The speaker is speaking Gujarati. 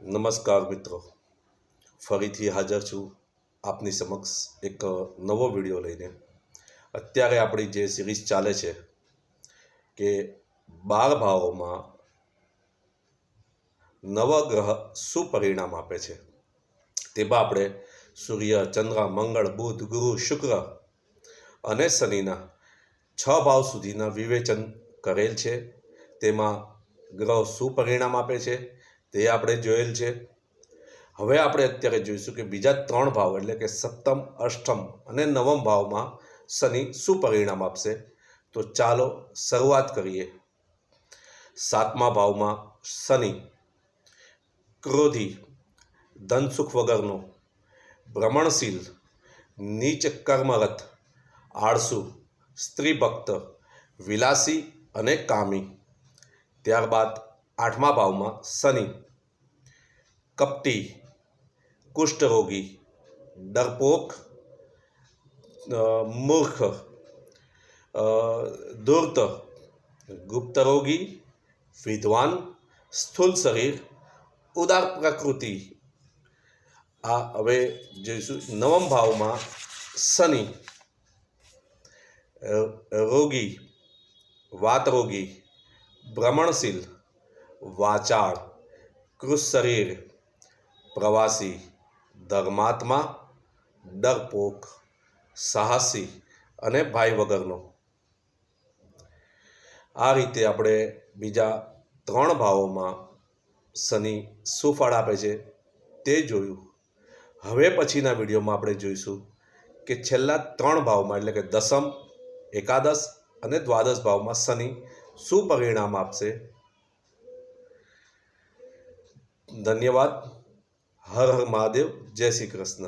નમસ્કાર મિત્રો, ફરીથી હાજર છું આપની સમક્ષ એક નવો વિડીયો લઈને। અત્યારે આપણી જે સિરીઝ ચાલે છે કે 12 ભાવોમાં નવગ્રહ શું પરિણામ આપે છે, તેમાં આપણે સૂર્ય, ચંદ્ર, મંગળ, બુધ, ગુરુ, શુક્ર અને શનિના 6 ભાવ સુધીના વિવેચન કરેલ છે। તેમાં ગ્રહ શું પરિણામ આપે છે તે આપણે જોયેલ છે। હવે આપણે અત્યારે જોઈશું કે બીજા 3 ભાવ એટલે કે સપ્તમ, અષ્ટમ અને નવમ ભાવમાં શનિ શું પરિણામ આપશે। તો ચાલો શરૂઆત કરીએ। 7મા ભાવમાં શનિ ક્રોધી, ધન સુખ વગરનો, ભ્રમણશીલ, નીચ કર્મરત, આળસુ, સ્ત્રી ભક્ત, વિલાસી અને કામી। ત્યારબાદ 8મા ભાવમાં શનિ કપટી, કુષ્ઠરોગી, ડરપોક, મૂર્ખ, ધૂર્ત, ગુપ્તરોગી, વિદ્વાન, સ્થૂલ શરીર, ઉદાર પ્રકૃતિ। આ હવે જોઈશું। નવમ ભાવમાં શનિ રોગી, વાતરોગી, ભ્રમણશીલ, વાચાળ, કૃશ શરીર, પ્રવાસી, ધર્માત્મા, ડરપોક, સાહસી અને ભાઈ વગરનો। આ રીતે આપણે બીજા 3 ભાવોમાં શનિ શું ફળ આપે છે તે જોયું। હવે પછીના વિડીયોમાં આપણે જોઈશું કે છેલ્લા 3 ભાવમાં એટલે કે દસમ, એકાદશ અને દ્વાદશ ભાવમાં શનિ શું પરિણામ આપશે। ધન્યવાદ। હર હર મહાદેવ। જય શ્રી કૃષ્ણ।